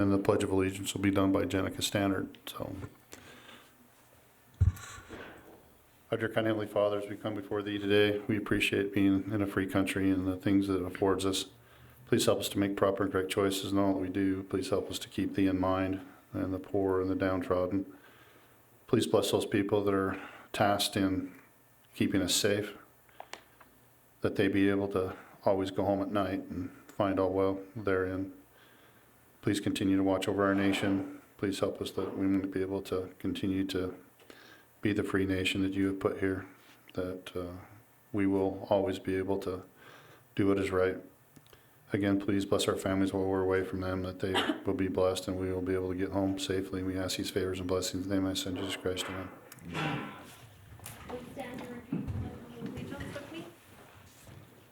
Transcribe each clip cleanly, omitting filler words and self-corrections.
And the Pledge of Allegiance will be done by Jenica Standard. So, our dear kind Heavenly Father, as we come before Thee today, we appreciate being in a free country and the things that it affords us. Please help us to make proper and correct choices in all that we do. Please help us to keep Thee in mind and the poor and the downtrodden. Please bless those people that are tasked in keeping us safe, that they be able to always go home at night and find all well therein. Please continue to watch over our nation. Please help us that we may be able to continue to be the free nation that You have put here, that we will always be able to do what is right. Again, please bless our families while we're away from them, that they will be blessed and we will be able to get home safely. We ask these favors and blessings in the name of my Son, Jesus Christ. Amen. Please stand and repeat the allegiance with me.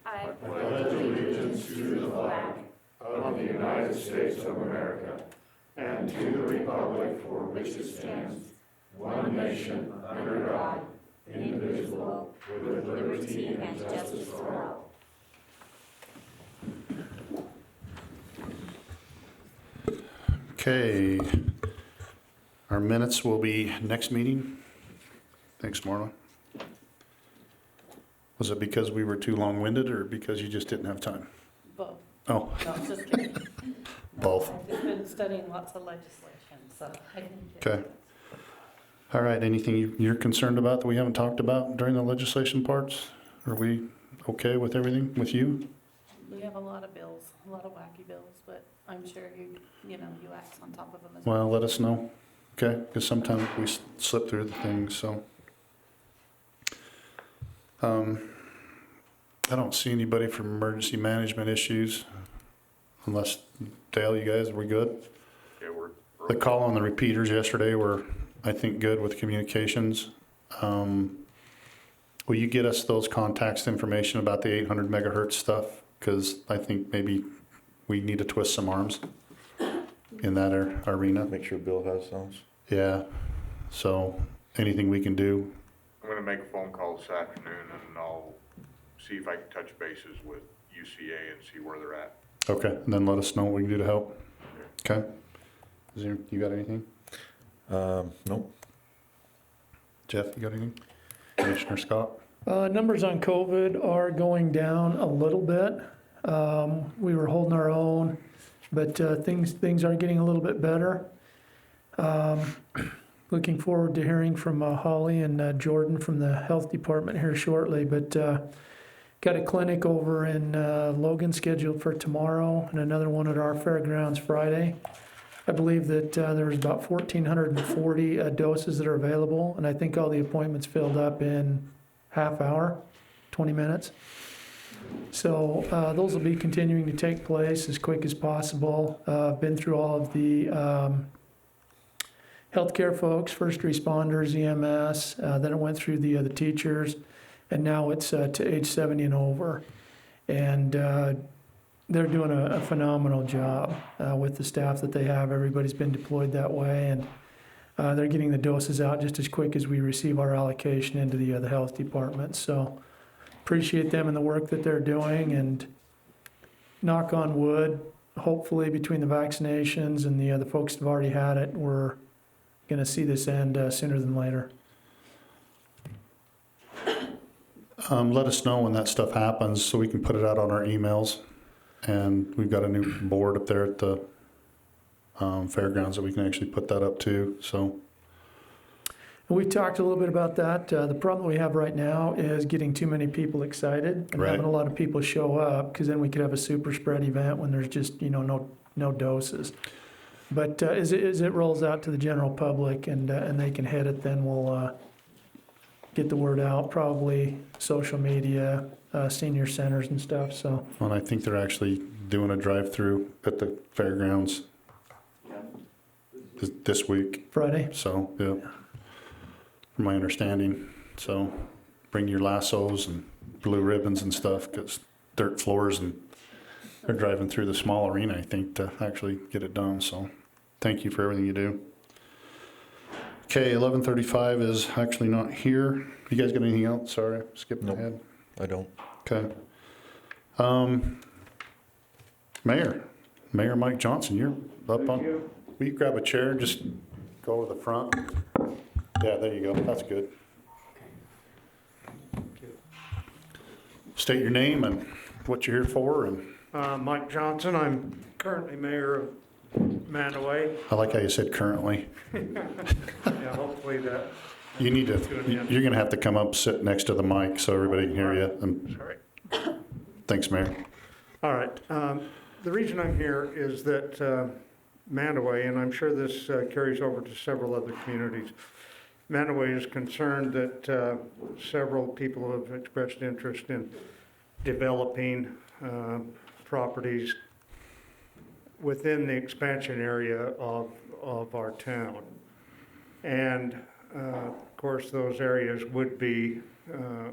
I pledge allegiance to the flag of the United States of America and to the republic for which it stands, one nation, under God, indivisible, with liberty and justice for all. Okay. Our minutes will be next meeting. Thanks, Marla. Was it because we were too long-winded or because you just didn't have time? Both. Oh, No, just kidding. both. I've just been studying lots of legislation, so I didn't get Okay. All right, anything you're concerned about that we haven't talked about during the legislation parts? Are we okay with everything with you? We have a lot of bills, a lot of wacky bills, but I'm sure you act on top of them as Well, let us know, okay? Because sometimes we slip through the things, so. I don't see anybody from emergency management issues, unless, Dale, you guys, are we good? Yeah, we're The call on the repeaters yesterday were, I think, good with communications. Will you get us those contacts information about the 800 megahertz stuff? Because I think maybe we need to twist some arms in that arena. Make sure Bill has those. Yeah, so anything we can do. I'm gonna make a phone call this afternoon and I'll see if I can touch bases with UCA and see where they're at. Okay, and then let us know what we can do to help. Okay. You got anything? Nope. Jeff, you got anything? Commissioner Scott? Numbers on COVID are going down a little bit. We were holding our own, but things are getting a little bit better. Looking forward to hearing from Holly and Jordan from the health department here shortly, but got a clinic over in Logan scheduled for tomorrow and another one at our fairgrounds Friday. I believe that there's about 1,440 doses that are available, and I think all the appointments filled up in half hour, 20 minutes. So those will be continuing to take place as quick as possible. I've been through all of the healthcare folks, first responders, EMS, then it went through the teachers, and now it's to age 70 and over. And they're doing a phenomenal job with the staff that they have. Everybody's been deployed that way, and they're getting the doses out just as quick as we receive our allocation into the health department. So appreciate them and the work that they're doing, and knock on wood, hopefully between the vaccinations and the folks that have already had it, we're going to see this end sooner than later. Let us know when that stuff happens so we can put it out on our emails. And we've got a new board up there at the fairgrounds that we can actually put that up to. So And we talked a little bit about that. The problem we have right now is getting too many people excited and Right. having a lot of people show up, because then we could have a super spread event when there's just no doses. But as it rolls out to the general public and they can hit it, then we'll get the word out, probably social media, senior centers and stuff. So and I think they're actually doing a drive-through at the fairgrounds this week. Friday. So, yeah, from my understanding. So bring your lassos and blue ribbons and stuff, because dirt floors, and they're driving through the small arena, I think, to actually get it done. So thank you for everything you do. Okay, 11:35 is actually not here. You guys got anything else? Sorry, skipping Nope. ahead. I don't. Okay. Mayor, Mayor Mike Johnson, you're up Thank on, you. will you grab a chair and just go to the front? Yeah, there you go, that's good. State your name and what you're here for, and Mike Johnson, I'm currently mayor of Manaway. I like how you said currently. Yeah, hopefully that. You need to, you're gonna have to come up, sit next to the mic so everybody can hear you, and Sorry. thanks, Mayor. All right. The reason I'm here is that Manaway, and I'm sure this carries over to several other communities, Manaway is concerned that several people have expressed interest in developing properties within the expansion area of our town. And of course, those areas would be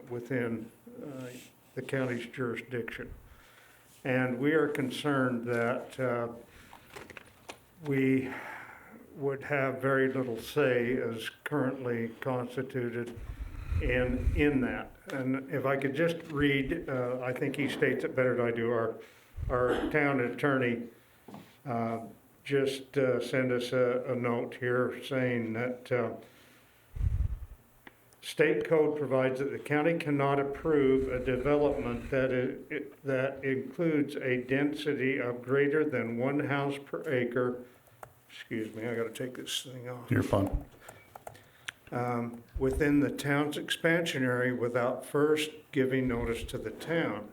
within the county's jurisdiction. And we are concerned that we would have very little say as currently constituted in that. And if I could just read, I think he states it better than I do, our town attorney just sent us a note here saying that state code provides that the county cannot approve a development that includes a density of greater than 1 house per acre. Excuse me, I gotta take this thing off. You're fun. Within the town's expansion area without first giving notice to the town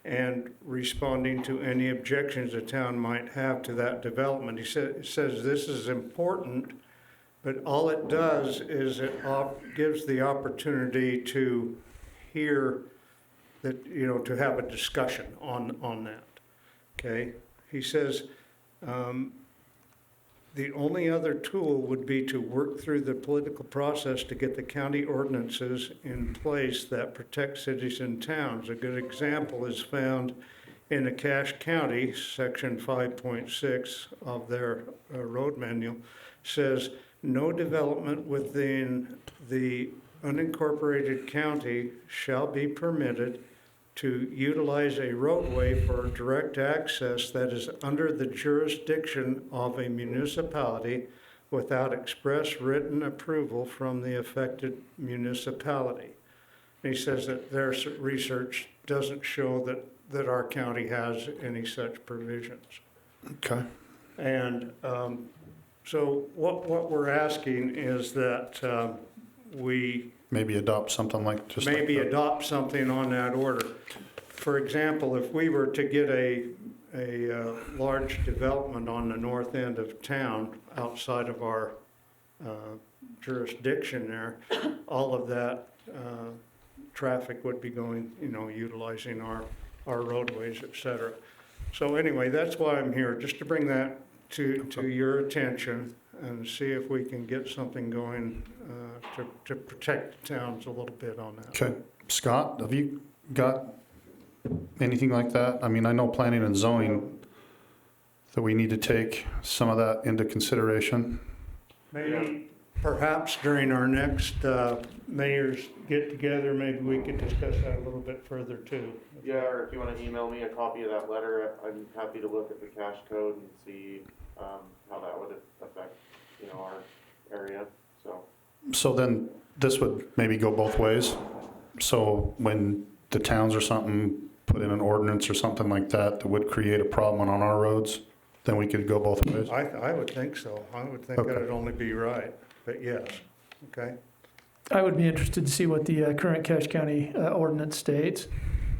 and responding to any objections the town might have to that development. He says this is important, but all it does is it gives the opportunity to hear that, to have a discussion on that, okay? He says, the only other tool would be to work through the political process to get the county ordinances in place that protect cities and towns. A good example is found in Cache County, section 5.6 of their road manual, says no development within the unincorporated county shall be permitted to utilize a roadway for direct access that is under the jurisdiction of a municipality without express written approval from the affected municipality. And he says that their research doesn't show that our county has any such provisions. Okay. And so what we're asking is that we Maybe adopt something like, just like maybe that. adopt something on that order. For example, if we were to get a large development on the north end of town outside of our jurisdiction there, all of that traffic would be going, utilizing our roadways, et cetera. So anyway, that's why I'm here, just to bring that to your attention and see if we can get something going to protect the towns a little bit on that. Okay. Scott, have you got anything like that? I mean, I know planning and zoning, that we need to take some of that into consideration. Maybe, perhaps during our next mayor's get-together, maybe we could discuss that a little bit further too. Yeah, or if you want to email me a copy of that letter, I'm happy to look at the cash code and see how that would affect, our area, so. So then this would maybe go both ways. So when the towns or something put in an ordinance or something like that that would create a problem on our roads, then we could go both ways? I would think so. I would think Okay. that'd only be right, but yes, okay. I would be interested to see what the current Cache County ordinance states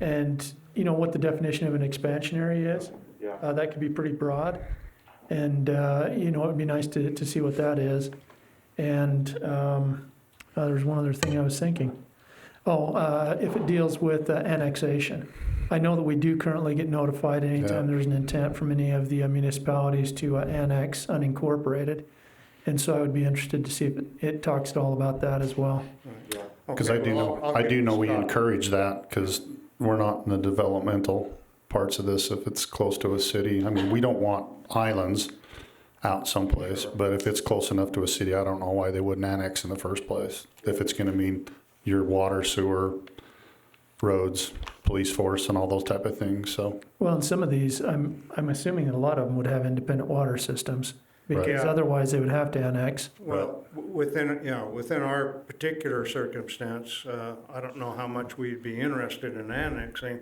and, what the definition of an expansion area is. Yeah, That could be pretty broad. And, it would be nice to see what that is. And there's one other thing I was thinking. If it deals with annexation. I know that we do currently get notified anytime there's an intent from any of the municipalities to annex unincorporated. And so I would be interested to see if it talks at all about that as well. yeah. Because Okay, I do well, know, I'll I get do know we Scott. encourage that, because we're not in the developmental parts of this if it's close to a city. I mean, we don't want islands out someplace, but if it's close enough to a city, I don't know why they wouldn't annex in the first place. If it's gonna mean your water, sewer, roads, police force and all those type of things, so. Well, and some of these, I'm assuming that a lot of them would have independent water systems, because Right. Yeah. otherwise they would have to annex. Well, within our particular circumstance, I don't know how much we'd be interested in annexing.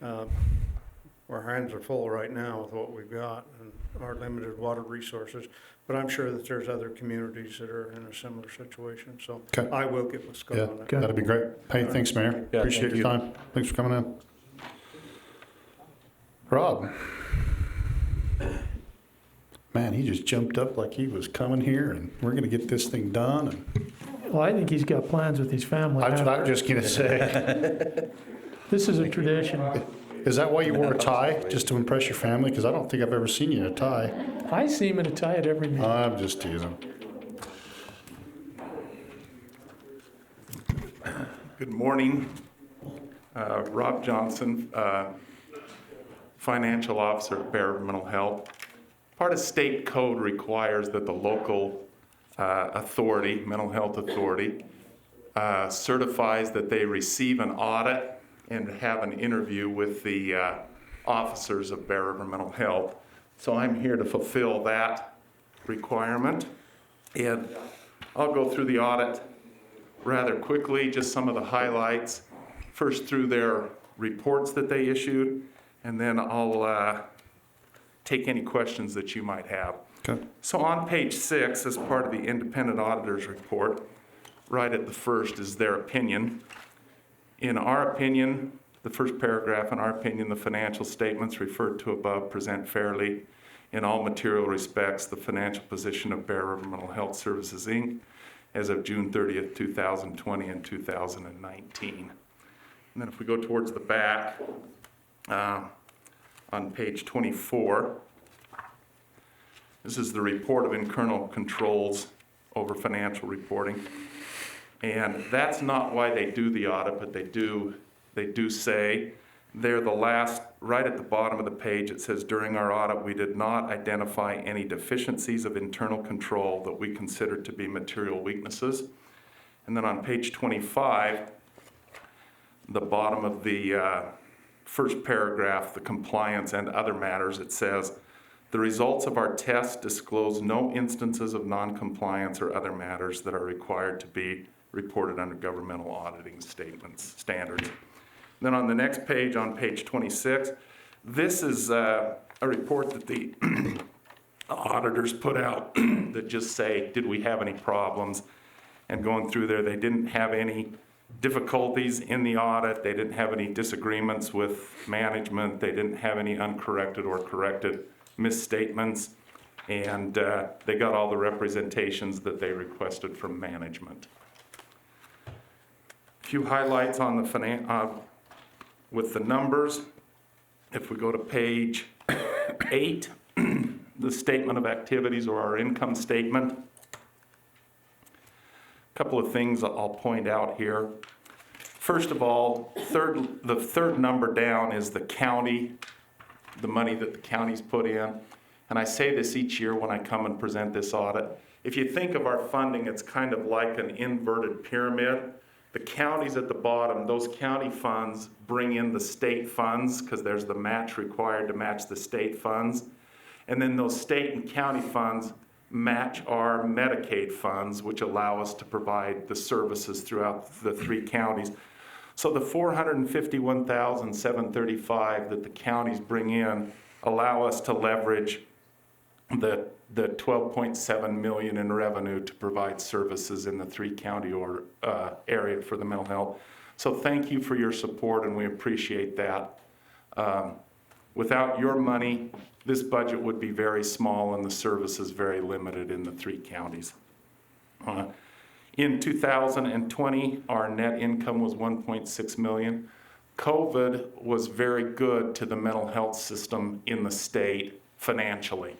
Our hands are full right now with what we've got and our limited water resources. But I'm sure that there's other communities that are in a similar situation, so Okay. I will get with Scott Yeah, on that. Okay. that'd be great. Hey, thanks, Mayor. Yeah, Appreciate thank your you. time. Thanks for coming in. Rob. Man, he just jumped up like he was coming here and we're gonna get this thing done. And Well, I think he's got plans with his family. that's what I'm after. just gonna say. This is a tradition. Is that why you wore a tie, just to impress your family? Because I don't think I've ever seen you in a tie. I see him in a tie at every meeting. I'm just teasing. Good morning. Rob Johnson, Financial Officer at Bear Mental Health. Part of state code requires that the local authority, mental health authority, certifies that they receive an audit and have an interview with the officers of Bear River Mental Health. So I'm here to fulfill that requirement. And I'll go through the audit rather quickly, just some of the highlights. First through their reports that they issued, and then I'll take any questions that you might have. Okay. So on page 6, as part of the independent auditor's report, right at the first is their opinion. In our opinion, the first paragraph, in our opinion, the financial statements referred to above present fairly in all material respects the financial position of Bear River Mental Health Services, Inc. as of June 30th, 2020 and 2019. And then if we go towards the back, on page 24, this is the report of internal controls over financial reporting. And that's not why they do the audit, but they do say, they're the last, right at the bottom of the page, it says, during our audit, we did not identify any deficiencies of internal control that we considered to be material weaknesses. And then on page 25, the bottom of the first paragraph, the compliance and other matters, it says, the results of our test disclose no instances of non-compliance or other matters that are required to be reported under governmental auditing standards. Then on the next page, on page 26, this is a report that the auditors put out that just say, did we have any problems? And going through there, they didn't have any difficulties in the audit. They didn't have any disagreements with management. They didn't have any uncorrected or corrected misstatements. And they got all the representations that they requested from management. A few highlights on the with the numbers. If we go to page 8, the statement of activities or our income statement. A couple of things I'll point out here. First of all, the third number down is the county, the money that the counties put in. And I say this each year when I come and present this audit. If you think of our funding, it's kind of like an inverted pyramid. The counties at the bottom, those county funds bring in the state funds because there's the match required to match the state funds. And then those state and county funds match our Medicaid funds, which allow us to provide the services throughout the 3 counties. So the $451,735 that the counties bring in allow us to leverage the $12.7 million in revenue to provide services in the 3 county area for the mental health. So thank you for your support, and we appreciate that. Without your money, this budget would be very small and the services very limited in the 3 counties. In 2020, our net income was $1.6 million. COVID was very good to the mental health system in the state financially.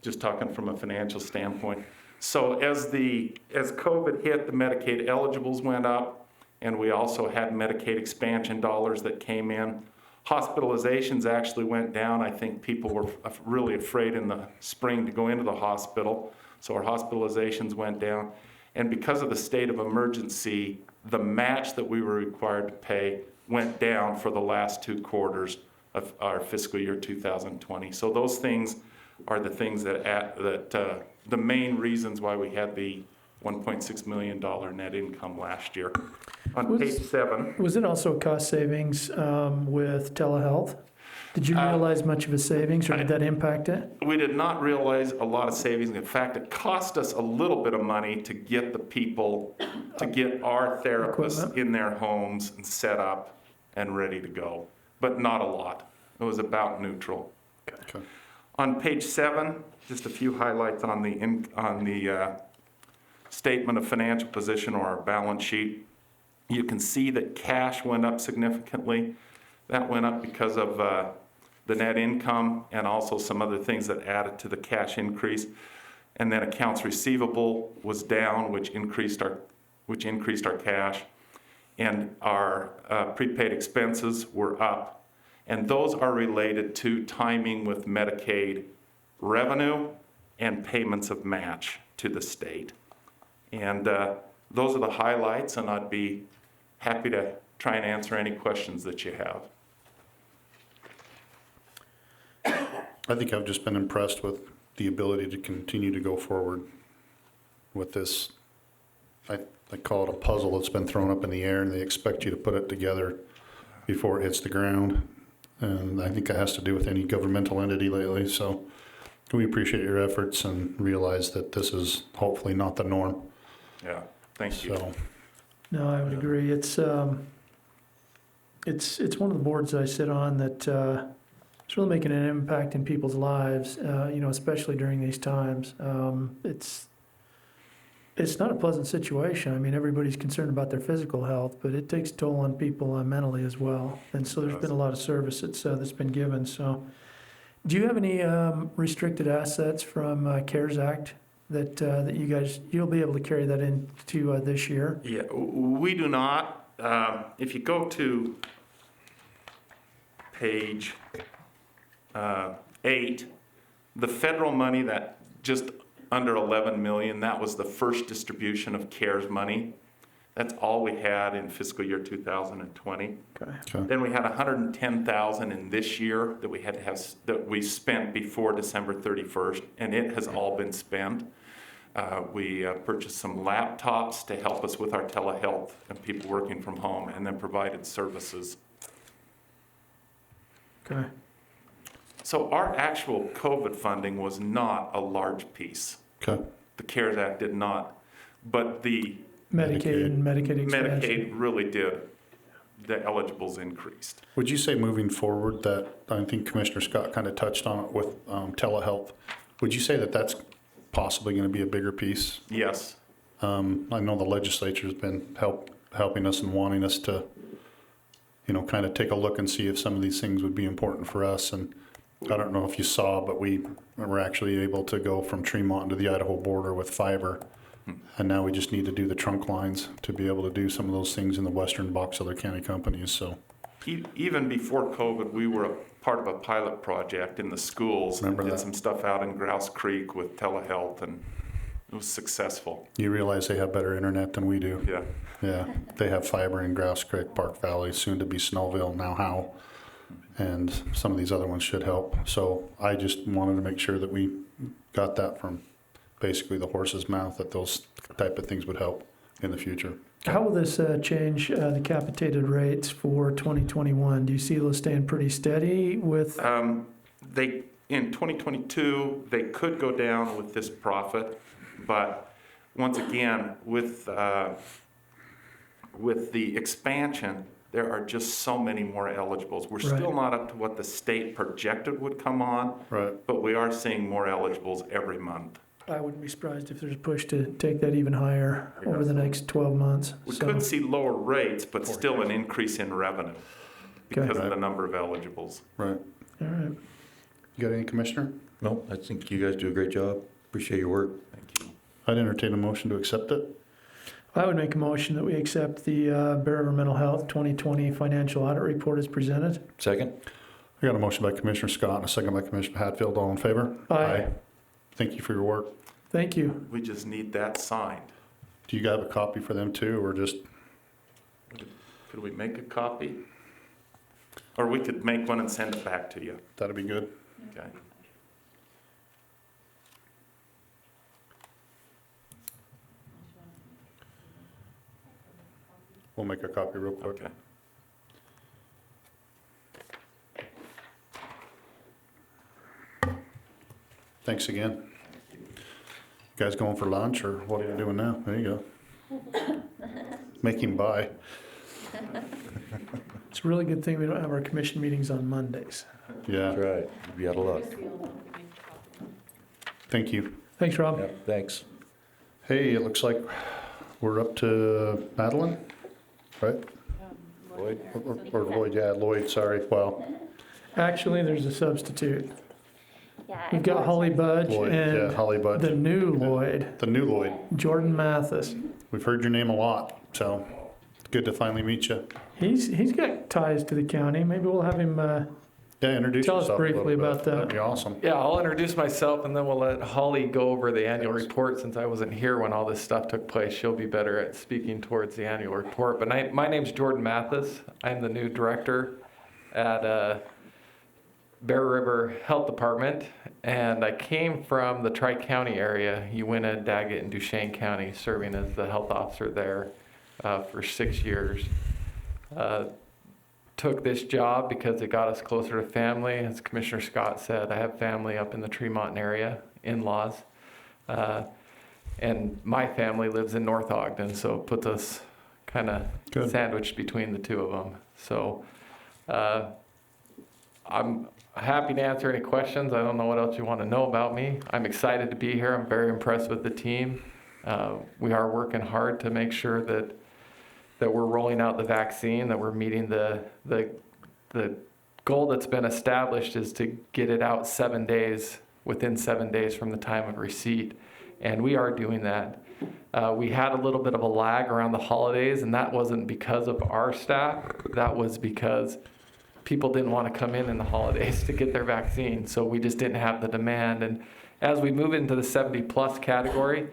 Just talking from a financial standpoint. So as COVID hit, the Medicaid eligibles went up, and we also had Medicaid expansion dollars that came in. Hospitalizations actually went down. I think people were really afraid in the spring to go into the hospital, so our hospitalizations went down. And because of the state of emergency, the match that we were required to pay went down for the last 2 quarters of our fiscal year 2020. So those things are the things the main reasons why we had the $1.6 million net income last year. On page 7. Was it also cost savings with telehealth? Did you realize much of a savings, or did that impact it? We did not realize a lot of savings. In fact, it cost us a little bit of money to get the people, to get our therapists Equipment. in their homes and set up and ready to go, but not a lot. It was about neutral. Okay. On page 7, just a few highlights on the statement of financial position, or our balance sheet. You can see that cash went up significantly. That went up because of the net income and also some other things that added to the cash increase. And then accounts receivable was down, which increased our cash. And our prepaid expenses were up. And those are related to timing with Medicaid revenue and payments of match to the state. And those are the highlights, and I'd be happy to try and answer any questions that you have. I think I've just been impressed with the ability to continue to go forward with this. I call it a puzzle that's been thrown up in the air, and they expect you to put it together before it hits the ground. And I think that has to do with any governmental entity lately. So we appreciate your efforts and realize that this is hopefully not the norm. Yeah, thank you. So, No, I would agree. It's one of the boards I sit on that it's really making an impact in people's lives, especially during these times. It's not a pleasant situation. I mean, everybody's concerned about their physical health, but it takes a toll on people mentally as well. And so there's been a lot of service that's been given. So do you have any restricted assets from CARES Act that you'll be able to carry that into this year? Yeah, we do not. If you go to page 8, the federal money that just under 11 million, that was the first distribution of CARES money. That's all we had in fiscal year 2020. Okay. Then we had 110,000 in this year that we had to have, that we spent before December 31st, and it has all been spent. We purchased some laptops to help us with our telehealth and people working from home, and then provided services. Okay. So our actual COVID funding was not a large piece. okay. The CARES Act did not, but the Medicaid and Medicaid expansion. Medicaid really did. The eligibles increased. Would you say moving forward that, I think Commissioner Scott kind of touched on it with telehealth, would you say that that's possibly going to be a bigger piece? Yes. I know the legislature's been helping us and wanting us to, kind of take a look and see if some of these things would be important for us. And I don't know if you saw, but we were actually able to go from Tremont to the Idaho border with fiber. And now we just need to do the trunk lines to be able to do some of those things in the western Box Elder County companies. So Even before COVID, we were a part of a pilot project in the schools. Remember and did that. some stuff out in Grouse Creek with telehealth, and it was successful. you realize they have better internet than we do. Yeah. Yeah, they have fiber in Grouse Creek, Park Valley, soon to be Snowville, now Howe, and some of these other ones should help. So I just wanted to make sure that we got that from basically the horse's mouth, that those type of things would help in the future. How will this change the capitated rates for 2021? Do you see those staying pretty steady with? In 2022, they could go down with this profit, but once again, with the expansion, there are just so many more eligibles. We're still Right. not up to what the state projected would come on, Right. but we are seeing more eligibles every month. I wouldn't be surprised if there's a push to take that even higher over the next 12 months. We So, could see lower rates, but still an increase in revenue because Okay. of the number of eligibles. Right. all right. You got any, Commissioner? No, I think you guys do a great job. Appreciate your work. Thank you. I'd entertain a motion to accept it. I would make a motion that we accept the Bear River Mental Health 2020 financial audit report as presented. Second? I got a motion by Commissioner Scott and a second by Commissioner Hatfield. All in favor? Aye. Thank you for your work. Thank you. We just need that signed. Do you have a copy for them too, or just, Could we make a copy? Or we could make one and send it back to you. That'd be good. Okay. We'll make a copy real quick. Okay. Thanks again. You guys going for lunch, or what are you doing now? There you go. Make him buy. It's a really good thing we don't have our commission meetings on Mondays. Yeah, That's right. You'd be out of luck. thank you. Thanks, Rob. Yep, thanks. Hey, it looks like we're up to Madeline, right? Lloyd? Or Lloyd, yeah, Lloyd, sorry. Wow. Actually, there's a substitute. Yeah. We've got Holly Budge Lloyd, yeah, and Holly Budge. the new Lloyd, The new Lloyd. Jordan Mathis. We've heard your name a lot, so it's good to finally meet you. He's got ties to the county. Maybe we'll have him, Yeah, introduce Tell us yourself a little briefly bit. about that. That'd be awesome. Yeah, I'll introduce myself and then we'll let Holly go over the annual report since I wasn't here when all this stuff took place. She'll be better at speaking towards the annual report. But my name's Jordan Mathis. I'm the new director at Bear River Health Department. And I came from the Tri-County area, Uinta, Daggett, and Duchesne County, serving as the health officer there for 6 years. Took this job because it got us closer to family. As Commissioner Scott said, I have family up in the Tremont area, in-laws. And my family lives in North Ogden, so it puts us kind of Good. sandwiched between the two of them. So I'm happy to answer any questions. I don't know what else you want to know about me. I'm excited to be here. I'm very impressed with the team. We are working hard to make sure that we're rolling out the vaccine, that we're meeting the goal that's been established is to get it out 7 days, within 7 days from the time of receipt. And we are doing that. We had a little bit of a lag around the holidays, and that wasn't because of our staff. That was because people didn't want to come in the holidays to get their vaccine. So we just didn't have the demand. And as we move into the 70 plus category,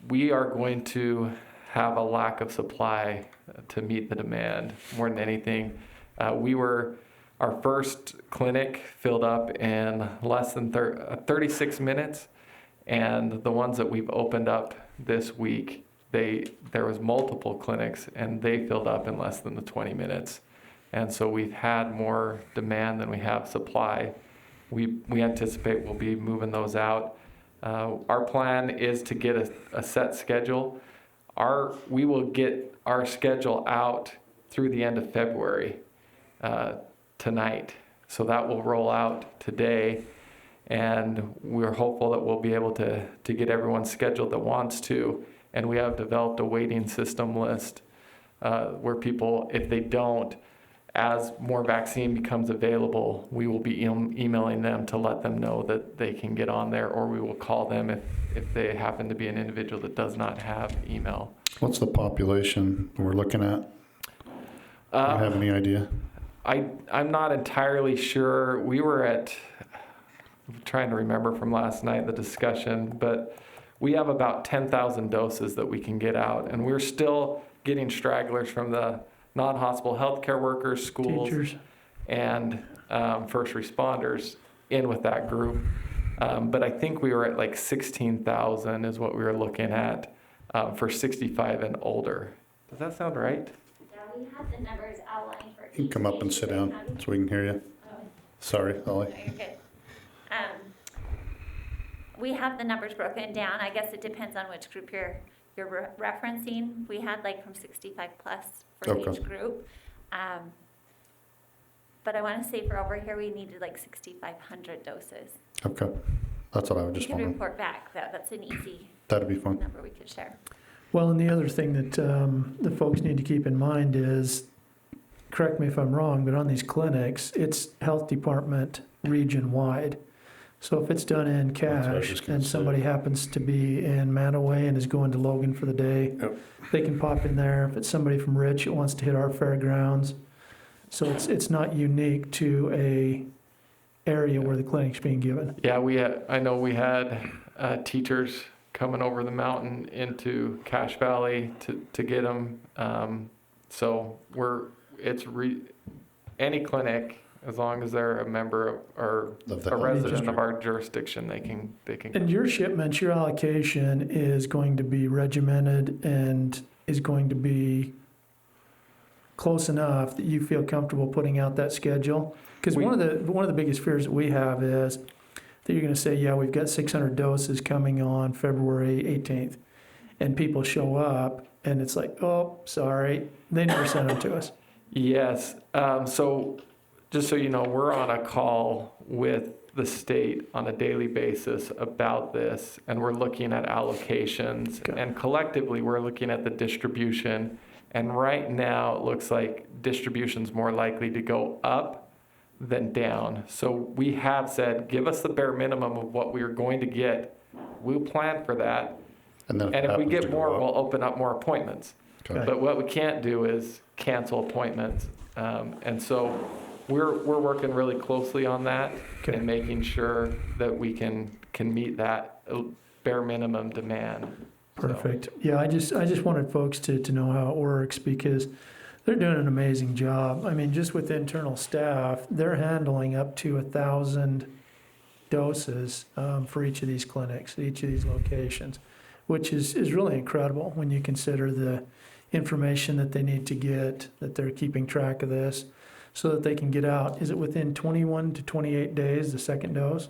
we are going to have a lack of supply to meet the demand more than anything. Our first clinic filled up in less than 36 minutes, and the ones that we've opened up this week, there was multiple clinics and they filled up in less than the 20 minutes. And so we've had more demand than we have supply. We anticipate we'll be moving those out. Our plan is to get a set schedule. We will get our schedule out through the end of February tonight. So that will roll out today, and we're hopeful that we'll be able to get everyone scheduled that wants to. And we have developed a waiting system list where people, if they don't, as more vaccine becomes available, we will be emailing them to let them know that they can get on there, or we will call them if they happen to be an individual that does not have email. What's the population we're looking at? Do you have any idea? I'm not entirely sure. We were I'm trying to remember from last night, the discussion, but we have about 10,000 doses that we can get out, and we're still getting stragglers from the non-hospital healthcare workers, schools, teachers. and first responders in with that group. But I think we were at like 16,000 is what we were looking at for 65 and older. Does that sound right? Yeah, we have the numbers outlined for. You can come up and sit down so we can hear you. Sorry, Holly. No, you're good. We have the numbers broken down. I guess it depends on which group you're referencing. We had like from 65 plus for Okay. each group. But I want to say for over here, we needed like 6,500 doses. Okay, that's what I was You just can wondering. report back. That's an easy That'd be fun. number we could share. Well, and the other thing that the folks need to keep in mind is, correct me if I'm wrong, but on these clinics, it's health department region-wide. So if it's done in That's what I was Cache just gonna Mm-hmm. and say. somebody happens to be in Manaway and is going to Logan for the day, Yep. they can pop in there. If it's somebody from Rich that wants to hit our fairgrounds, so it's not unique to a area where the clinic's being given. Yeah, I know we had teachers coming over the mountain into Cache Valley to get them. So any clinic, as long as they're a member of, or Of the a health resident district. of our jurisdiction, they can. And your shipments, your allocation is going to be regimented and is going to be close enough that you feel comfortable putting out that schedule? Because one of the biggest fears that we have is that you're going to say, yeah, we've got 600 doses coming on February 18th, and people show up, and it's like, oh, sorry, they never sent them to us. Yes. So just so you know, we're on a call with the state on a daily basis about this, and we're looking at allocations, Okay. and collectively we're looking at the distribution. And right now it looks like distribution's more likely to go up than down. So we have said, give us the bare minimum of what we are going to get. We'll plan for that. And then And if we happens get to go more, up. we'll open up more appointments. Okay. But what we can't do is cancel appointments. And so we're working really closely on that Okay. and making sure that we can meet that bare minimum demand. So, Perfect. Yeah, I just wanted folks to know how it works because they're doing an amazing job. I mean, just with internal staff, they're handling up to 1,000 doses for each of these clinics, each of these locations, which is really incredible when you consider the information that they need to get, that they're keeping track of this so that they can get out. Is it within 21 to 28 days, the second dose?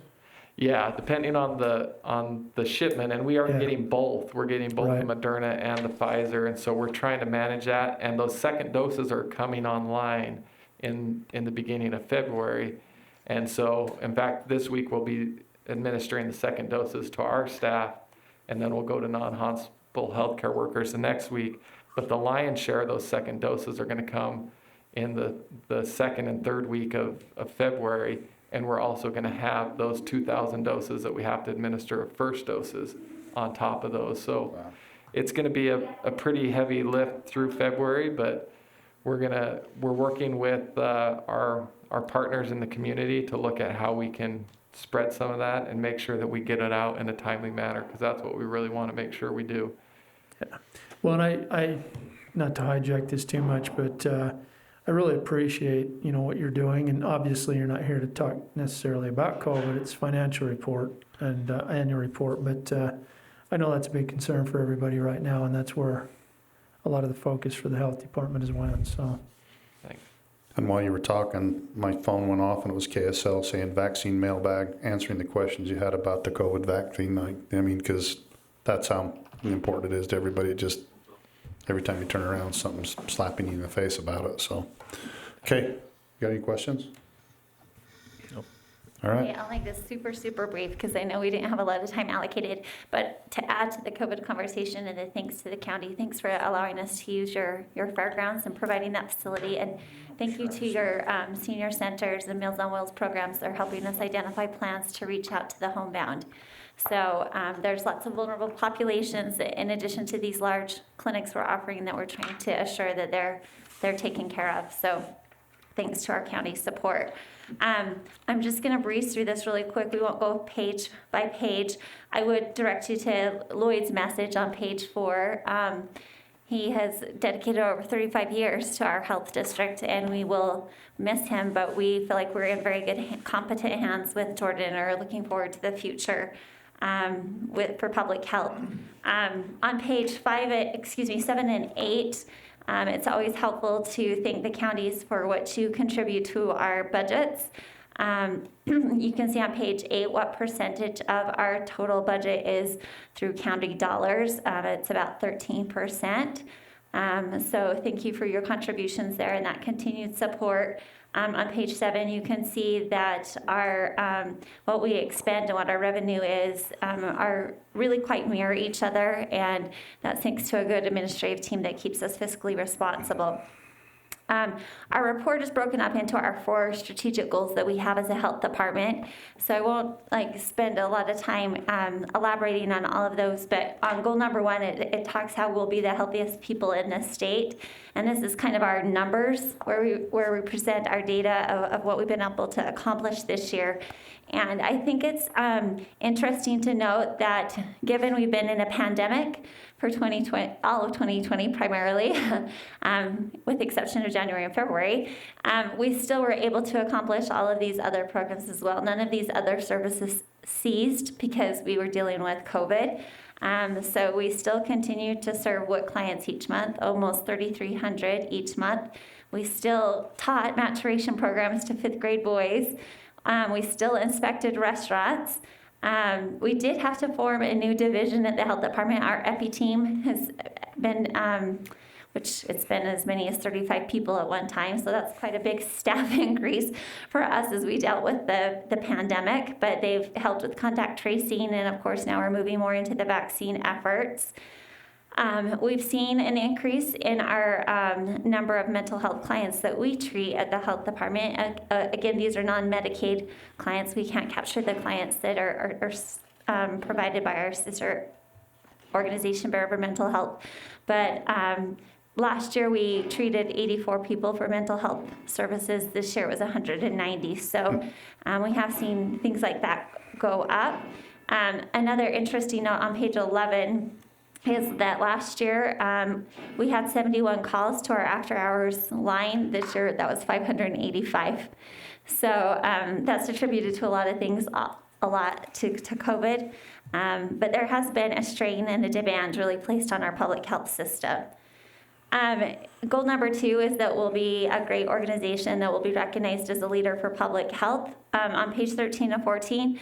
Yeah, depending on the shipment, and we are Yeah. getting both. We're getting both Right. the Moderna and the Pfizer, and so we're trying to manage that. And those second doses are coming online in the beginning of February. And so, in fact, this week we'll be administering the second doses to our staff, and then we'll go to non-hospital healthcare workers the next week. But the lion's share of those second doses are going to come in the second and third week of February. And we're also going to have those 2,000 doses that we have to administer of first doses on top of those. So it's going to be a pretty heavy lift through February, but we're working with our partners in the community to look at how we can spread some of that and make sure that we get it out in a timely manner, because that's what we really want to make sure we do. Well, and I not to hijack this too much, but I really appreciate, what you're doing, and obviously you're not here to talk necessarily about COVID, it's financial report and annual report, but I know that's a big concern for everybody right now, and that's where a lot of the focus for the health department has went, so. Thanks. And while you were talking, my phone went off and it was KSL saying vaccine mailbag, answering the questions you had about the COVID vaccine. I mean, because that's how important it is to everybody. It just, every time you turn around, something's slapping you in the face about it, so. Okay, you got any questions? Nope. All right. Okay, I'll make this super, super brief because I know we didn't have a lot of time allocated. But to add to the COVID conversation and the thanks to the county, thanks for allowing us to use your fairgrounds and providing that facility. And thank you to your senior centers and Meals on Wheels programs. They're helping us identify plans to reach out to the homebound. So there's lots of vulnerable populations in addition to these large clinics we're offering that we're trying to assure that they're taken care of. So thanks to our county support. I'm just going to breeze through this really quick. We won't go page by page. I would direct you to Lloyd's message on page 4. He has dedicated over 35 years to our health district, and we will miss him, but we feel like we're in very good, competent hands with Jordan, and are looking forward to the future for public health. On page 7 and 8, it's always helpful to thank the counties for what you contribute to our budgets. You can see on page 8 what percentage of our total budget is through county dollars. It's about 13%. So thank you for your contributions there and that continued support. On page 7, you can see that our what we expend and what our revenue is are really quite mirror each other, and that's thanks to a good administrative team that keeps us fiscally responsible. Our report is broken up into our 4 strategic goals that we have as a health department. So I won't spend a lot of time elaborating on all of those, but on goal number 1, it talks how we'll be the healthiest people in the state. And this is kind of our numbers where we present our data of what we've been able to accomplish this year. And I think it's interesting to note that given we've been in a pandemic for 2020, all of 2020 primarily, with the exception of January January and February, we still were able to accomplish all of these other programs as well. None of these other services ceased because we were dealing with COVID. So we still continue to serve WIC clients each month, almost 3,300 each month. We still taught maturation programs to 5th grade boys. We still inspected restaurants. We did have to form a new division at the health department. Our EPI team has been, which it's been as many as 35 people at one time, so that's quite a big staff increase for us as we dealt with the pandemic, but they've helped with contact tracing, and of course now we're moving more into the vaccine efforts. We've seen an increase in our number of mental health clients that we treat at the health department. Again, these are non-Medicaid clients. We can't capture the clients that are provided by our sister organization, Bear River Mental Health. But last year we treated 84 people for mental health services. This year it was 190. So we have seen things like that go up. Another interesting note on page 11 is that last year we had 71 calls to our after hours line. This year that was 585. So that's attributed to a lot of things, a lot to COVID. But there has been a strain and a demand really placed on our public health system. Goal number 2 is that we'll be a great organization that will be recognized as a leader for public health. On page 13 and 14,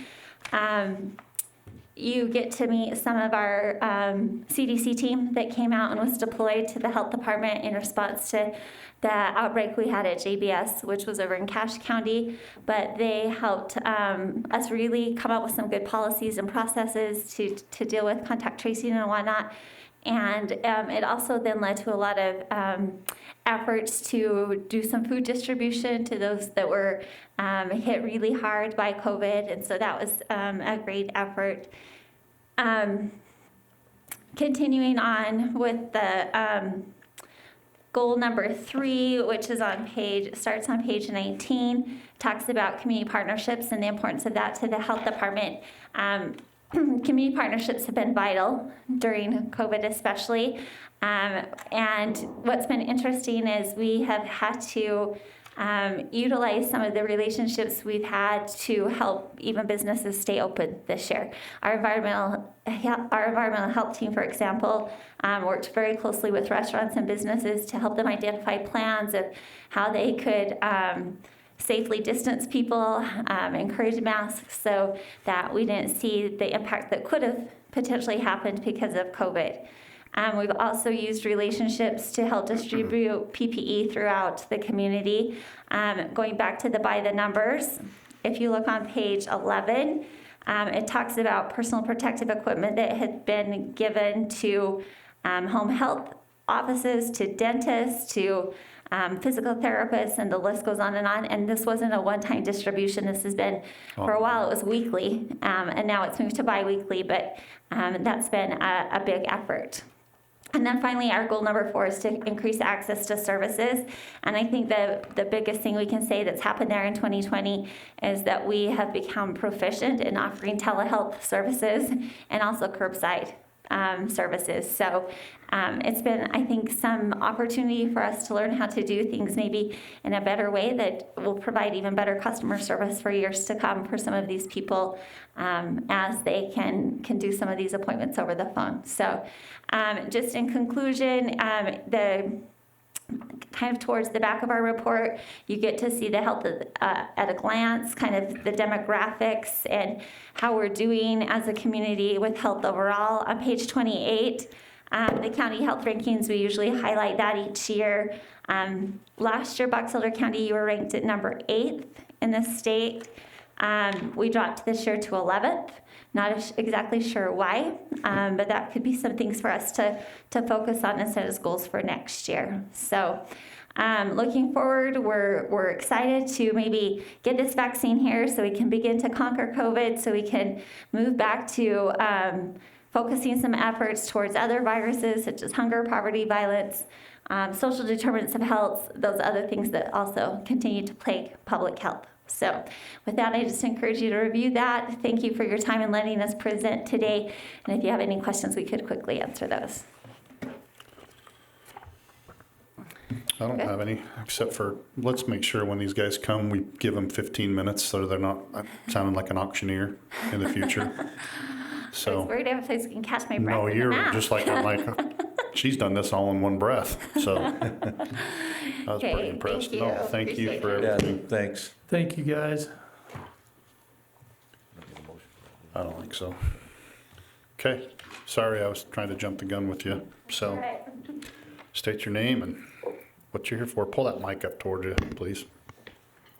you get to meet some of our CDC team that came out and was deployed to the health department in response to the outbreak we had at JBS, which was over in Cache County. But they helped us really come up with some good policies and processes to deal with contact tracing and whatnot. And it also then led to a lot of efforts to do some food distribution to those that were hit really hard by COVID. And so that was a great effort. Continuing on with the goal number 3, which is starts on page 19, talks about community partnerships and the importance of that to the health department. Community partnerships have been vital during COVID especially. And what's been interesting is we have had to utilize some of the relationships we've had to help even businesses stay open this year. Our environmental health team, for example, worked very closely with restaurants and businesses to help them identify plans of how they could safely distance people, encourage masks so that we didn't see the impact that could have potentially happened because of COVID. We've also used relationships to help distribute PPE throughout the community. Going back to the by the numbers, if you look on page 11, it talks about personal protective equipment that had been given to home health offices, to dentists, to physical therapists, and the list goes on. And this wasn't a one-time distribution. This has been, for a while, it was weekly, and now it's moved to bi-weekly, but that's been a big effort. And then finally, our goal number 4 is to increase access to services. And I think the biggest thing we can say that's happened there in 2020 is that we have become proficient in offering telehealth services and also curbside services. So it's been, I think, some opportunity for us to learn how to do things maybe in a better way that will provide even better customer service for years to come for some of these people as they can do some of these appointments over the phone. So just in conclusion, the kind of towards the back of our report, you get to see the health at a glance, kind of the demographics and how we're doing as a community with health overall. On page 28, the county health rankings, we usually highlight that each year. Last year, Box Elder County, you were ranked at number 8th in the state. We dropped this year to 11th. Not exactly sure why, but that could be some things for us to focus on and set as goals for next year. So looking forward, we're excited to maybe get this vaccine here so we can begin to conquer COVID, so we can move back to focusing some efforts towards other viruses such as hunger, poverty, violence, social determinants of health, those other things that also continue to plague public health. So with that, I just encourage you to review that. Thank you for your time and letting us present today. And if you have any questions, we could quickly answer those. I don't have any, except for, let's make sure when these guys come, we give them 15 minutes so they're not sounding like an auctioneer in the future. I was So, worried if I can catch my breath no, in the you're math. just like, I'm like, she's done this all in one breath, so. I was Okay, pretty impressed. thank No, you. thank you Appreciate for it. Yeah, everything. thanks. Thank you, guys. I don't think so. Okay, sorry, I was trying to jump the gun with you. All So, right. state your name and what you're here for. Pull that mic up toward you, please.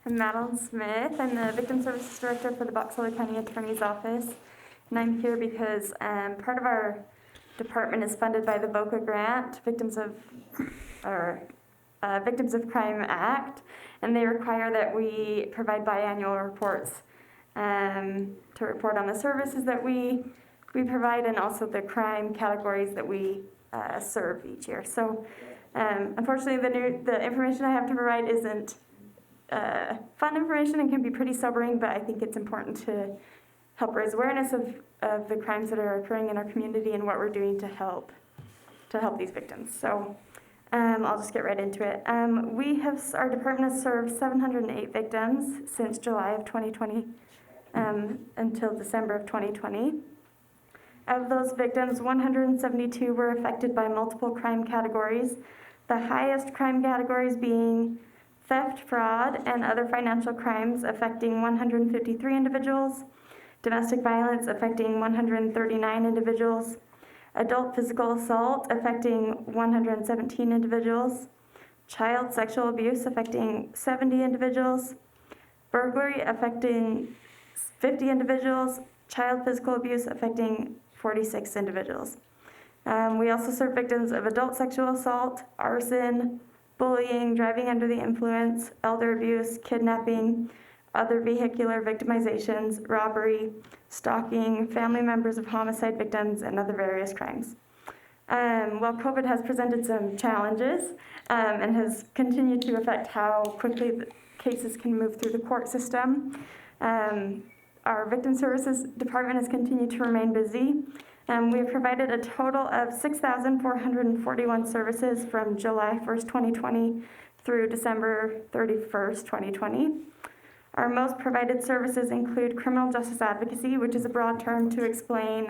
I'm Madeline Smith. I'm the Victim Services Director for the Box Elder County Attorney's Office. And I'm here because part of our department is funded by the VOCA grant, Victims of Crime Act, and they require that we provide biannual reports to report on the services that we provide and also the crime categories that we serve each year. So unfortunately, the information I have to provide isn't fun information and can be pretty sobering, but I think it's important to help raise awareness of the crimes that are occurring in our community and what we're doing to help these victims. So I'll just get right into it. Our department has served 708 victims since July of 2020 until December of 2020. Of those victims, 172 were affected by multiple crime categories, the highest crime categories being theft, fraud, and other financial crimes affecting 153 individuals, domestic violence affecting 139 individuals, adult physical assault affecting 117 individuals, child sexual abuse affecting 70 individuals, burglary affecting 50 individuals, child physical abuse affecting 46 individuals. We also serve victims of adult sexual assault, arson, bullying, driving under the influence, elder abuse, kidnapping, other vehicular victimizations, robbery, stalking, family members of homicide victims, and other various crimes. While COVID has presented some challenges and has continued to affect how quickly the cases can move through the court system, our Victim Services Department has continued to remain busy. We have provided a total of 6,441 services from July 1st, 2020 through December 31st, 2020. Our most provided services include criminal justice advocacy, which is a broad term to explain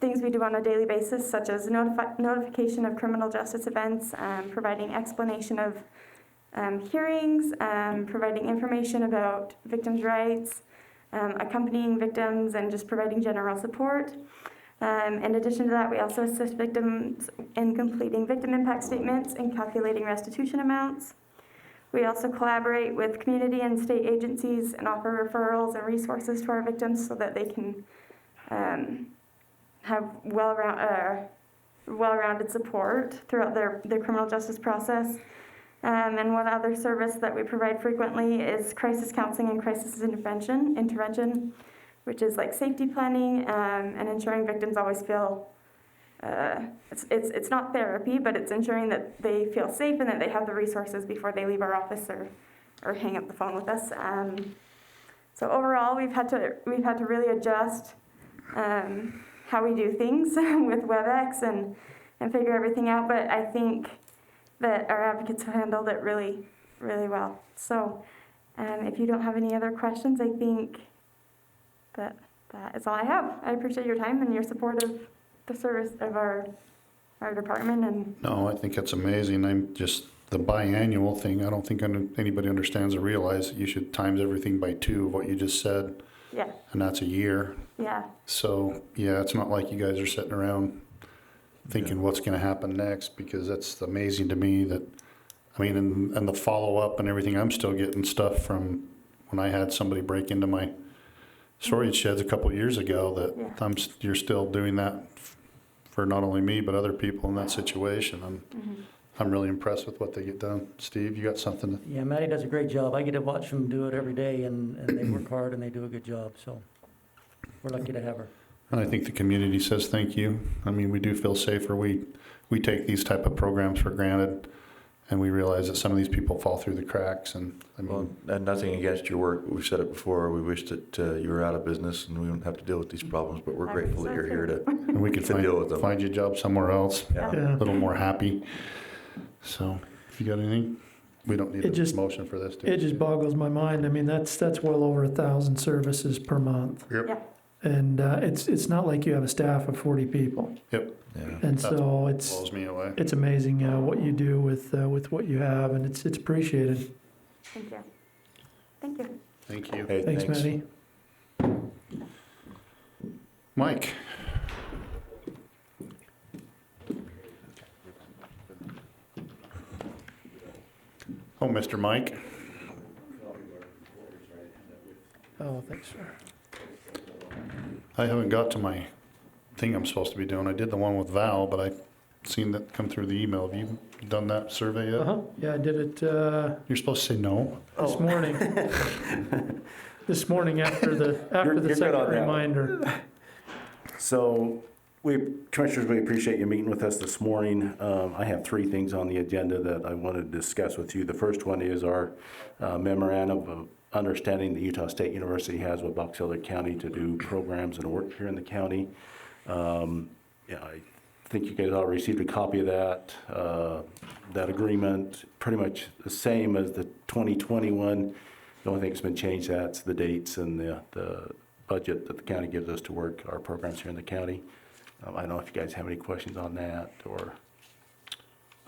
things we do on a daily basis, such as notification of criminal justice events, providing explanation of hearings, providing information about victims' rights, accompanying victims, and just providing general support. In addition to that, we also assist victims in completing victim impact statements and calculating restitution amounts. We also collaborate with community and state agencies and offer referrals and resources to our victims so that they can have well-rounded support throughout their criminal justice process. And one other service that we provide frequently is crisis counseling and crisis intervention, which is like safety planning and ensuring victims always feel, it's not therapy, but it's ensuring that they feel safe and that they have the resources before they leave our office or hang up the phone with us. So overall, we've had to really adjust how we do things with WebEx and figure everything out, but I think that our advocates have handled it really, really well. So if you don't have any other questions, I think that is all I have. I appreciate your time and your support of the service of our department. And No, I think that's amazing. I'm just, the biannual thing, I don't think anybody understands or realize that you should times everything by 2 of what you just said, yeah, and that's a year. yeah, So, yeah, it's not like you guys are sitting around thinking what's going to happen next, because that's amazing to me that, I mean, and the follow-up and everything, I'm still getting stuff from when I had somebody break into my storage sheds a couple of years ago that Yeah. you're still doing that for not only me, but other people in that situation. I'm really impressed with what they get done. Steve, you got something to? Yeah, Maddie does a great job. I get to watch them do it every day, and they work hard and they do a good job, so we're lucky to have her. And I think the community says thank you. I mean, we do feel safer. We take these type of programs for granted, and we realize that some of these people fall through the cracks. And I mean, Well, and nothing against your work. We've said it before. We wish that you were out of business and we wouldn't have to deal with these problems, but we're grateful that you're here to and we could to deal with them. find you a job somewhere else, Yeah. Yeah. a little more happy. So, if you got anything, we don't need It a just- motion for this, do we? It just boggles my mind. I mean, that's well over 1,000 services per month. Yep. Yeah. And it's not like you have a staff of 40 people. Yep, Yeah. And That's so it's blows me away. amazing what you do with what you have, and it's appreciated. Thank you. Thank you. Thank you. Hey, Thanks, Maddie. Mike? Oh, Mr. Mike? Oh, thanks, sir. I haven't got to my thing I'm supposed to be doing. I did the one with Val, but I've seen that come through the email. Have you done that survey yet? Uh-huh. Yeah, I did it You're supposed to say no? this morning. This morning after the You're good second on that one. reminder. So, Commissioners, we appreciate you meeting with us this morning. I have 3 things on the agenda that I wanted to discuss with you. The first one is our memorandum of understanding that Utah State University has with Box Elder County to do programs and work here in the county. Yeah, I think you guys all received a copy of that. That agreement, pretty much the same as the 2021. The only thing that's been changed, that's the dates and the budget that the county gives us to work our programs here in the county. I don't know if you guys have any questions on that, or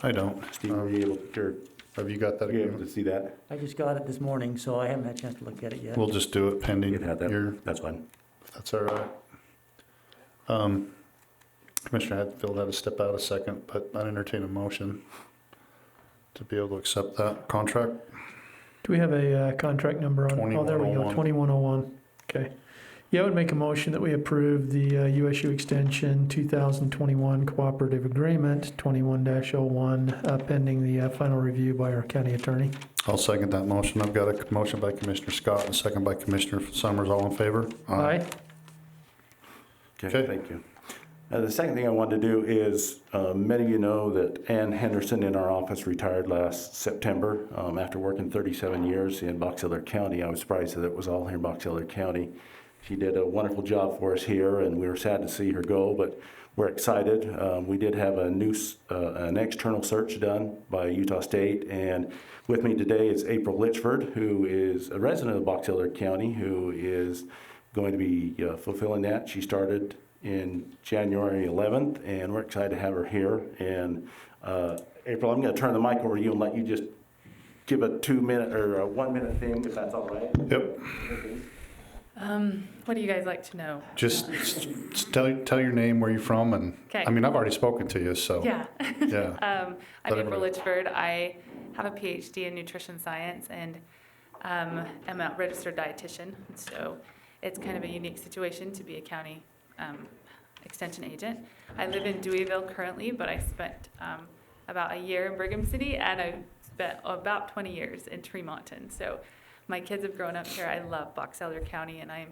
I don't. Steve, were you able to, Have you got that were you able agreement? to see that? I just got it this morning, so I haven't had a chance to look at it yet. We'll just do it pending You had that? your, That's fine. if that's all right. Commissioner Hadfield had to step out a second, but I'd entertain a motion to be able to accept that contract. Do we have a contract number on it? Oh, there we go, 2101. Okay. Yeah, I would make a motion that we approve the USU Extension 2021 Cooperative Agreement 21-01 pending the final review by our county attorney. I'll second that motion. I've got a motion by Commissioner Scott and a second by Commissioner Summers. All in favor? Aye. Okay. Thank you. The second thing I wanted to do is, many of you know that Ann Henderson in our office retired last September. After working 37 years in Box Elder County, I was surprised that it was all here in Box Elder County. She did a wonderful job for us here, and we were sad to see her go, but we're excited. We did have an external search done by Utah State, and with me today is April Litchford, who is a resident of Box Elder County, who is going to be fulfilling that. She started in January 11th, and we're excited to have her here. And April, I'm going to turn the mic over to you and let you just give a 2-minute or a 1-minute thing, if that's all right. Yep. What do you guys like to know? Just tell your name, where you're from, and, Okay. I mean, I've already spoken to you, so. Yeah. Yeah. I'm Let April everybody- Litchford. I have a PhD in nutrition science and am a registered dietitian. So it's kind of a unique situation to be a county extension agent. I live in Deweyville currently, but I spent about a year in Brigham City, and I spent about 20 years in Tremonton. So my kids have grown up here. I love Box Elder County, and I'm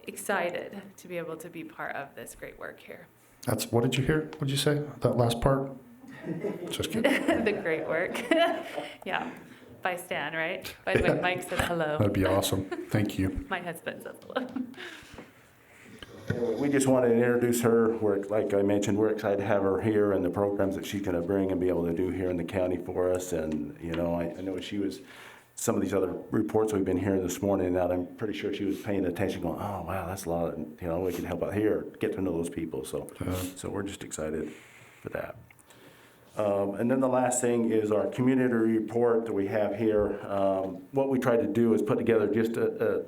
excited to be able to be part of this great work here. What did you hear? What did you say? That last part? Just kidding. The great work. Yeah, by Stan, right? By the way, Mike says hello. That'd be awesome. Thank you. My husband says hello. We just wanted to introduce her. Like I mentioned, we're excited to have her here and the programs that she's going to bring and be able to do here in the county for us. And, you know, I know she was, some of these other reports we've been hearing this morning, that I'm pretty sure she was paying attention going, oh, wow, that's a lot. You know, we can help out here, get to know those people. So we're just excited for that. And then the last thing is our community report that we have here. What we tried to do is put together just a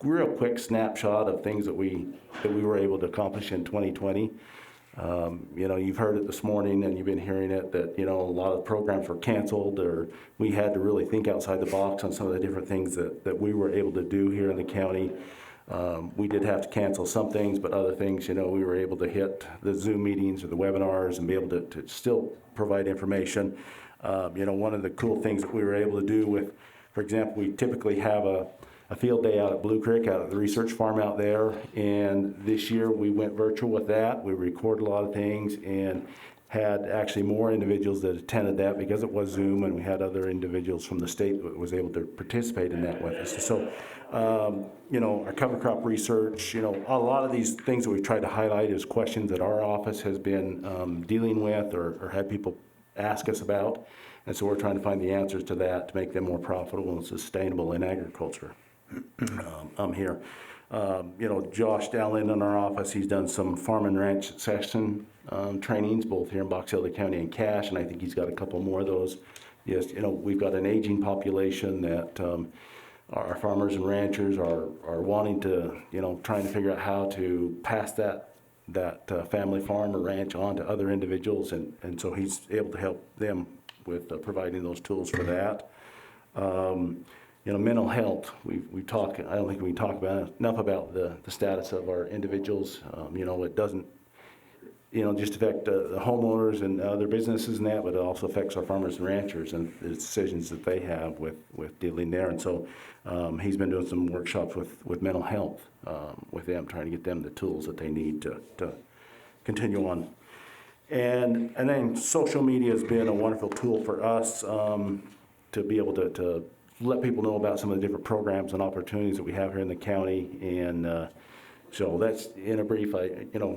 real quick snapshot of things that we were able to accomplish in 2020. You know, you've heard it this morning and you've been hearing it that, you know, a lot of programs were canceled, or we had to really think outside the box on some of the different things that we were able to do here in the county. We did have to cancel some things, but other things, you know, we were able to hit the Zoom meetings or the webinars and be able to still provide information. You know, one of the cool things that we were able to do with, for example, we typically have a field day out at Blue Creek, out at the research farm out there, and this year we went virtual with that. We recorded a lot of things and had actually more individuals that attended that because it was Zoom, and we had other individuals from the state that was able to participate in that with us. So, you know, our cover crop research, you know, a lot of these things that we tried to highlight is questions that our office has been dealing with or had people ask us about. And so we're trying to find the answers to that to make them more profitable and sustainable in agriculture. Here. Josh Dowling in our office, he's done some farm and ranch succession trainings, both here in Box Elder County and Cache, and I think he's got a couple more of those. Yes, we've got an aging population that our farmers and ranchers are wanting to, trying to figure out how to pass that family farm or ranch on to other individuals, and so he's able to help them with providing those tools for that. Mental health, we talk, I don't think we talk about enough about the status of our individuals. It doesn't, just affect the homeowners and other businesses and that, but it also affects our farmers and ranchers and the decisions that they have with dealing there. And so he's been doing some workshops with mental health with them, trying to get them the tools that they need to continue on. And then social media has been a wonderful tool for us to be able to let people know about some of the different programs and opportunities that we have here in the county. And so that's, in a brief, I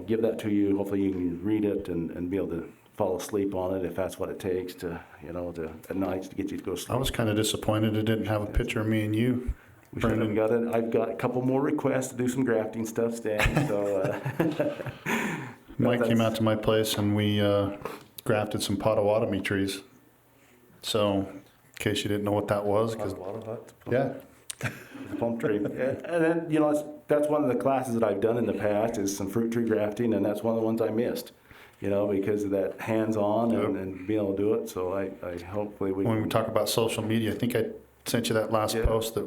give that to you. Hopefully you can read it and be able to fall asleep on it if that's what it takes to, at nights to get you to go sleep. I was kind of disappointed it didn't have a picture of me and you. We should have got it. I've got a couple more requests to do some grafting stuff, Stan, so. Mike came out to my place and we grafted some Potawatomi trees. So, in case you didn't know what that was, 'cause- yeah. The plum tree. And then, that's one of the classes that I've done in the past is some fruit tree grafting, and that's one of the ones I missed, because of that hands-on and being able to do it. So I hopefully When we talk about social media, I think I sent you that last post that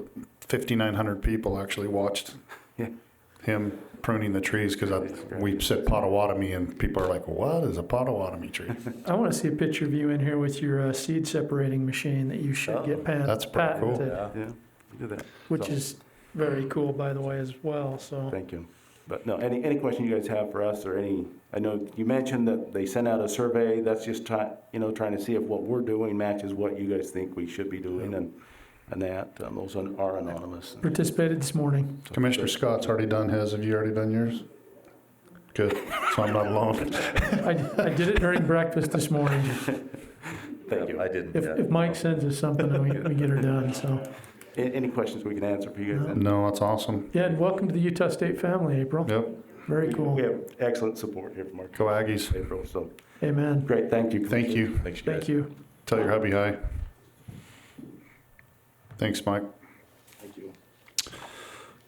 5,900 people actually watched him pruning the trees, because we said Potawatomi and people are like, what is a Potawatomi tree? I want to see a picture of you in here with your seed separating machine that you should get That's pretty cool. patented, do that. which So, is very cool, by the way, as well. So thank you. But no, any question you guys have for us or I know you mentioned that they sent out a survey. That's just trying to see if what we're doing matches what you guys think we should be doing, and that those are anonymous. participated this morning. Commissioner Scott's already done his. Have you already done yours? Good. So I'm not alone. I did it during breakfast this morning. Thank you. I didn't. If Mike sends us something, we get her done. So Any questions we can answer for you guys? No, that's awesome. yeah, and welcome to the Utah State family, April. Yep. Very cool. We have excellent support here from our Go Aggies. April. So Amen. great. Thank you. Thank you. Thanks, guys. Thank you. Tell your hubby hi. Thanks, Mike. Thank you.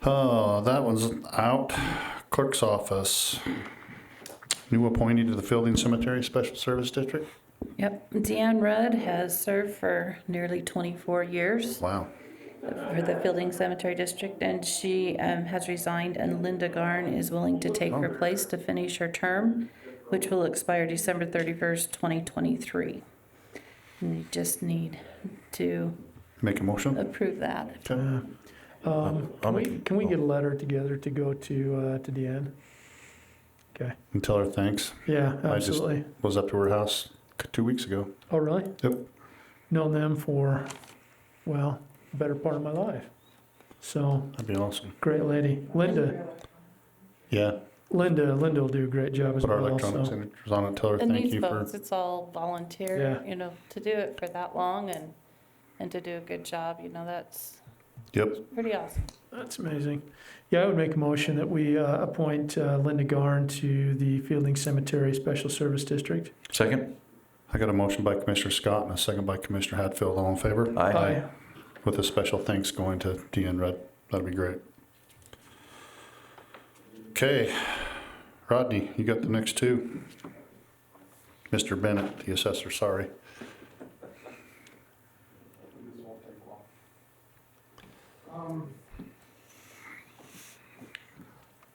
That one's out. Clerk's office. New appointee to the Fielding Cemetery Special Service District. Yep, Deanne Rudd has served for nearly 24 years Wow. for the Fielding Cemetery District, and she has resigned, and Linda Garn is willing to take her place to finish her term, which will expire December 31st, 2023. And you just need to Make a motion. approve that. Can we get a letter together to go to Deanne? Okay. And tell her thanks. Yeah, I just absolutely. was up to her house 2 weeks ago. Oh, really? Yep. Known them for, well, the better part of my life. So That'd be awesome. great lady. Linda Yeah. will do a great job as Put our well. electronic So signatures on it. Tell her And thank these you for. folks, it's all volunteer, Yeah. to do it for that long and to do a good job, that's Yep. pretty awesome. that's amazing. Yeah, I would make a motion that we appoint Linda Garn to the Fielding Cemetery Special Service District. Second? I got a motion by Commissioner Scott and a second by Commissioner Hadfield. All in favor? Aye. With a special thanks going to Deanne Rudd. That'd be great. Okay. Rodney, you got the next two. Mr. Bennett, the assessor, sorry.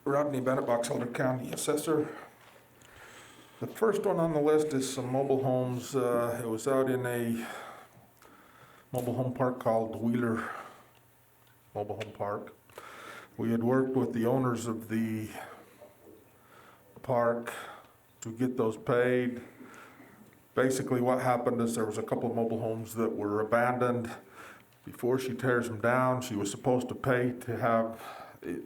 Rodney Bennett, Box Elder County Assessor. The first one on the list is some mobile homes. It was out in a mobile home park called Wheeler Mobile Home Park. We had worked with the owners of the park to get those paid. Basically what happened is there was a couple of mobile homes that were abandoned. Before she tears them down, she was supposed to pay to have it,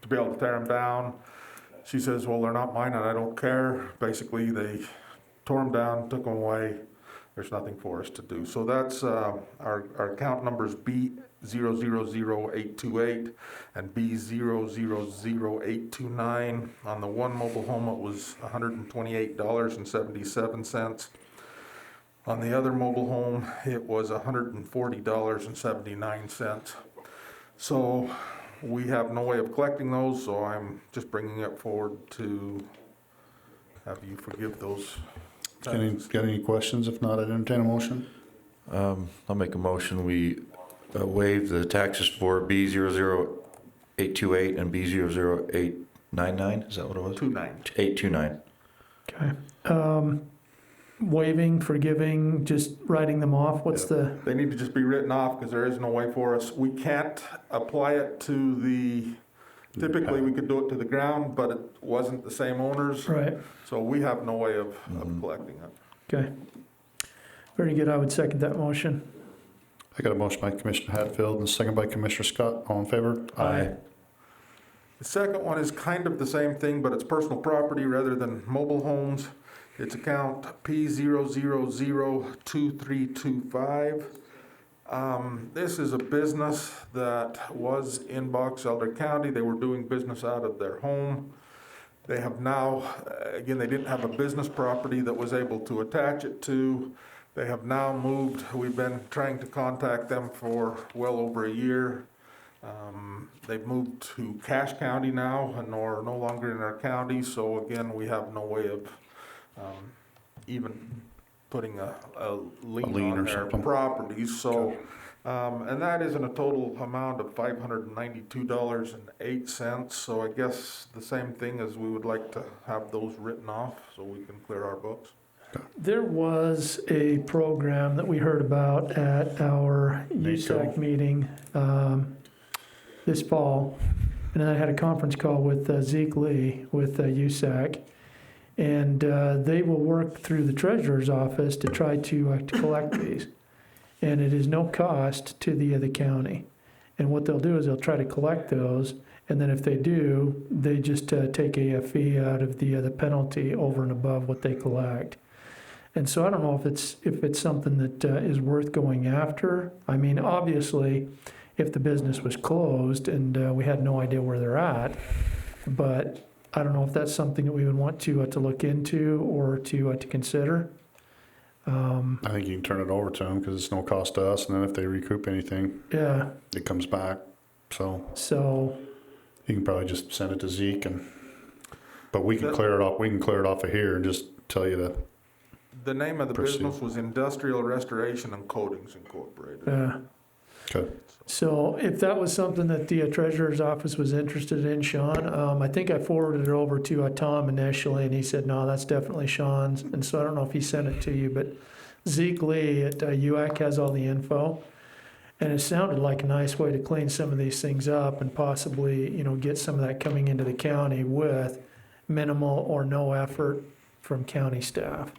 to be able to tear them down. She says, well, they're not mine and I don't care. Basically, they tore them down, took them away. there's nothing for us to do. So that's, our account number's B000828 and B000829. On the one mobile home, it was $128.77. On the other mobile home, it was $140.79. So we have no way of collecting those, so I'm just bringing it forward to have you forgive those. Got any questions? If not, I'd entertain a motion. I'll make a motion, we waive the taxes for B00828 and B00899, is that what it was? 829. Okay. Waiving, forgiving, just writing them off, what's the, They need to just be written off because there is no way for us. We can't apply it to typically we could do it to the ground, but it wasn't the same owners. right, So we have no way of collecting it. okay. Very good, I would second that motion. I got a motion by Commissioner Hatfield and a second by Commissioner Scott. All in favor? Aye. The second one is kind of the same thing, but it's personal property rather than mobile homes. It's account P0002325. This is a business that was in Box Elder County. They were doing business out of their home. They have now, again, they didn't have a business property that was able to attach it to. They have now moved. We've been trying to contact them for well over a year. They've moved to Cache County now and are no longer in our county. So again, we have no way of even putting a lien or on their something. properties. So, and that is in a total amount of $592.08. So I guess the same thing as we would like to have those written off so we can clear our books. There was a program that we heard about at our USAC meeting this fall, and then I had a conference call with Zeke Lee with USAC, and they will work through the treasurer's office to try to collect these, and it is no cost to the county. And what they'll do is they'll try to collect those, and then if they do, they just take a fee out of the penalty over and above what they collect. And so I don't know if it's something that is worth going after. I mean, obviously, if the business was closed and we had no idea where they're at, but I don't know if that's something that we would want to look into or to consider. I think you can turn it over to them because it's no cost to us, and then if they recoup anything, Yeah. it comes back. So So you can probably just send it to Zeke, but we can clear it off. We can clear it off of here and just tell you to. The name of the Proceed. business was Industrial Restoration and Coatings Incorporated. Okay. So if that was something that the treasurer's office was interested in, Sean, I think I forwarded it over to Tom initially, and he said, no, that's definitely Sean's. And so I don't know if he sent it to you, but Zeke Lee at UAC has all the info. And it sounded like a nice way to clean some of these things up and possibly, get some of that coming into the county with minimal or no effort from county staff.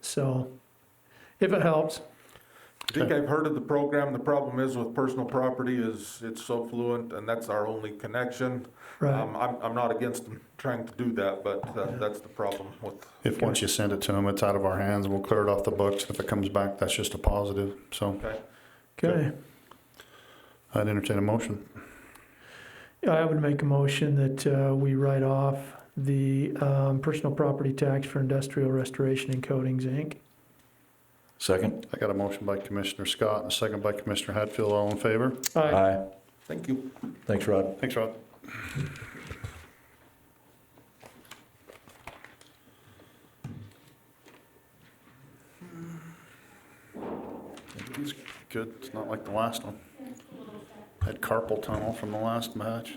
So if it helps. I think I've heard of the program. The problem is with personal property is it's so fluent, and that's our only connection. Right. I'm not against them trying to do that, but that's the problem with. If once you send it to them, it's out of our hands, we'll clear it off the books. If it comes back, that's just a positive. So Okay. I'd entertain a motion. I would make a motion that we write off the personal property tax for Industrial Restoration and Coatings, Inc. Second? I got a motion by Commissioner Scott and a second by Commissioner Hatfield. All in favor? Aye. Thank you. Thanks, Rod. Thanks, Rod. It's good. It's not like the last one. Had carpal tunnel from the last match.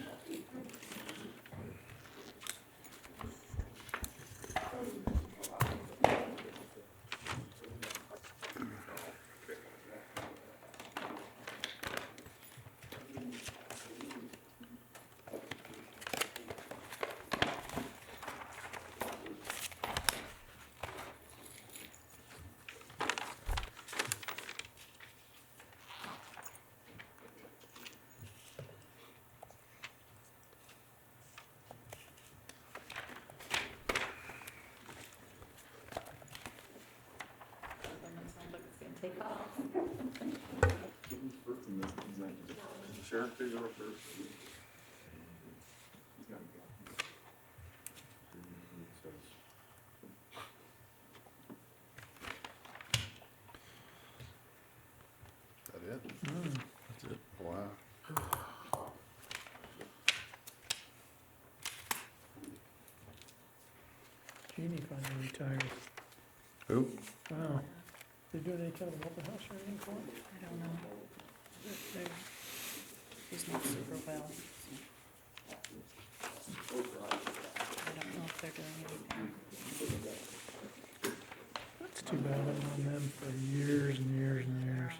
Sheriff, please go first. Is that it? That's it. Wow. Jeannie finally retired. Who? Wow. They doing any kind of an open house or anything for it? I don't know. She's not super well. I don't know if they're doing anything. That's too bad. I've known them for years and years and years.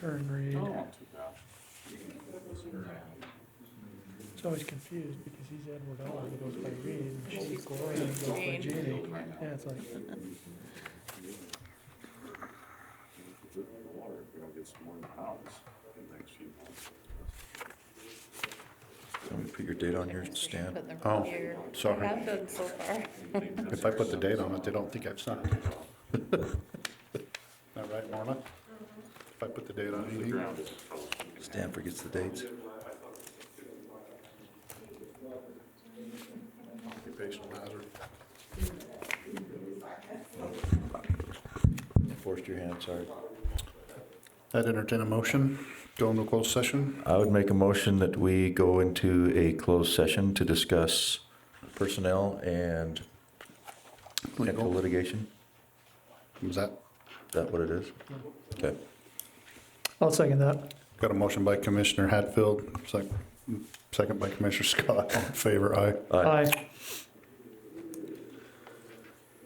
Her and Reed. It's always confused because he's Edward All, he goes by Reed, and she's Gloria, and goes by Reed. Jeannie. Yeah, it's like, Want me to put your date on yours, Stan? Put them Oh, here. sorry. I have done so far. If I put the date on it, they don't think I've signed. Is that right, Marla? If I put the date on anything? Stan forgets the dates. Occupational hazard. Forced your hand, sorry. I'd entertain a motion, go into closed session. I would make a motion that we go into a closed session to discuss personnel and potential Legal. litigation. Is that, Is that what it is? Okay. I'll second that. got a motion by Commissioner Hatfield, second by Commissioner Scott, all in favor, aye. Aye. Aye.